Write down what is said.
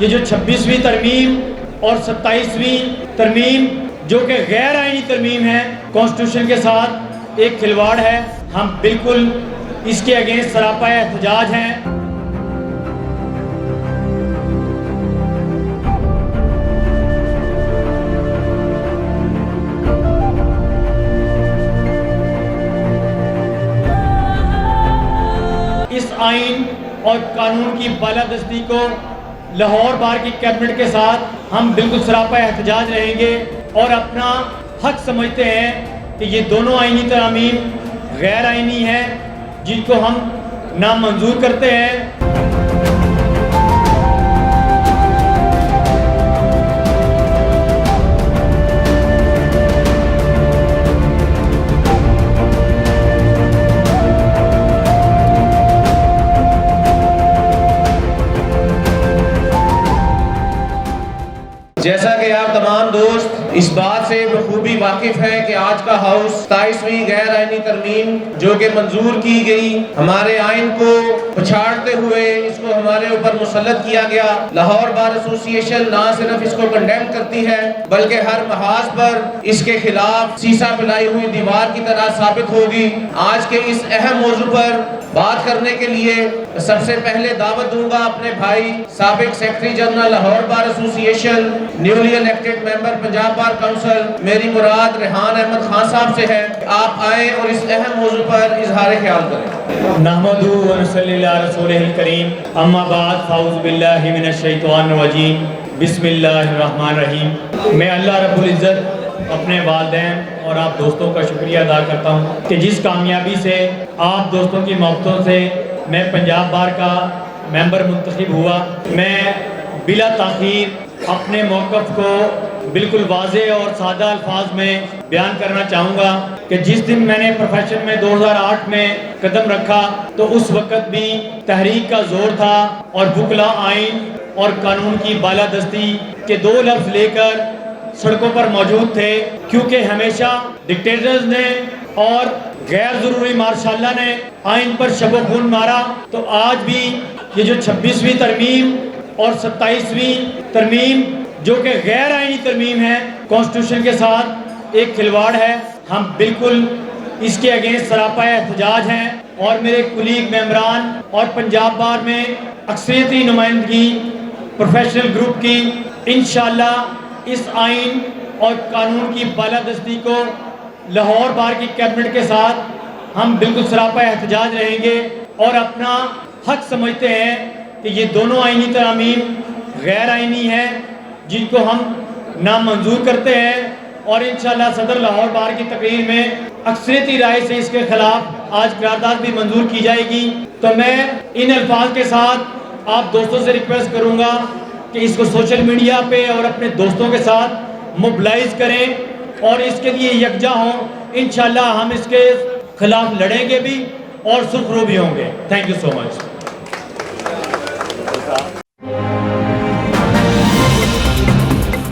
یہ جو 26ویں ترمیم اور 27ویں ترمیم جو کہ غیر آئینی ترمیم ہے، کانسٹیٹیوشن کے ساتھ ایک کھلواڑ ہے. ہم بالکل اس کے اگینسٹ سراپا احتجاج ہیں. اس آئین اور قانون کی بالادستی کو لاہور بار کی کیبنٹ کے ساتھ ہم بالکل سراپا احتجاج رہیں گے اور اپنا حق سمجھتے ہیں کہ یہ دونوں آئینی ترامیم غیر آئینی ہیں جن کو ہم نامنظور کرتے ہیں. جیسا کہ آپ تمام دوست اس بات سے بخوبی واقف ہیں کہ آج کا ہاؤس 27ویں غیر آئینی ترمیم جو کہ منظور کی گئی ہمارے آئین کو پچھاڑتے ہوئے اس کو ہمارے اوپر مسلط کیا گیا. لاہور بار ایسوسی ایشن نہ صرف اس کو کنڈیم کرتی ہے بلکہ ہر محاذ پر اس کے خلاف سیسا پلائی ہوئی دیوار کی طرح ثابت ہوگی. آج کے اس اہم موضوع پر بات کرنے کے لیے سب سے پہلے دعوت دوں گا اپنے بھائی سابق سیکرٹری جنرل لاہور بار ایسوسی ایشن نیولی الیکٹڈ ممبر پنجاب بار کونسل میری مراد ریحان احمد خان صاحب سے ہے. آپ آئیں اور اس اہم موضوع پر اظہار خیال کریں. نحمدہ و نصلی علی رسولہ الکریم. اما بعد فاعوذ باللہ من الشیطان الرجیم. بسم اللہ الرحمن الرحیم. میں اللہ رب العزت اپنے والدین اور آپ دوستوں کا شکریہ ادا کرتا ہوں کہ جس کامیابی سے آپ دوستوں کی محبتوں سے میں پنجاب بار کا ممبر منتخب ہوا. میں بلا تاخیر اپنے موقف کو بالکل واضح اور سادہ الفاظ میں بیان کرنا چاہوں گا کہ جس دن میں نے پروفیشن میں 2008 میں قدم رکھا تو اس وقت بھی تحریک کا زور تھا اور وکلا آئین اور قانون کی بالادستی کے دو لفظ لے کر سڑکوں پر موجود تھے، کیونکہ ہمیشہ ڈکٹیٹرز نے اور غیر ضروری مارشاءاللہ نے آئین پر شب و خون مارا. تو آج بھی یہ جو 26ویں ترمیم اور 27ویں ترمیم جو کہ غیر آئینی ترمیم ہے، کانسٹیٹیوشن کے ساتھ ایک کھلواڑ ہے. ہم بالکل اس کے اگینسٹ سراپا احتجاج ہیں اور میرے کولیگ ممبران اور پنجاب بار میں اکثریتی نمائندگی پروفیشنل گروپ کی انشاءاللہ اس آئین اور قانون کی بالادستی کو لاہور بار کی کیبنٹ کے ساتھ ہم بالکل سراپا احتجاج رہیں گے اور اپنا حق سمجھتے ہیں کہ یہ دونوں آئینی ترامیم غیر آئینی ہیں جن کو ہم نامنظور کرتے ہیں اور انشاءاللہ صدر لاہور بار کی تقریر میں اکثریتی رائے سے اس کے خلاف آج قرارداد بھی منظور کی جائے گی. تو میں ان الفاظ کے ساتھ آپ دوستوں سے ریکویسٹ کروں گا کہ اس کو سوشل میڈیا پہ اور اپنے دوستوں کے ساتھ موبلائز کریں اور اس کے لیے یکجا ہوں. انشاءاللہ ہم اس کے خلاف لڑیں گے بھی اور سرخرو بھی ہوں گے. Thank you so much.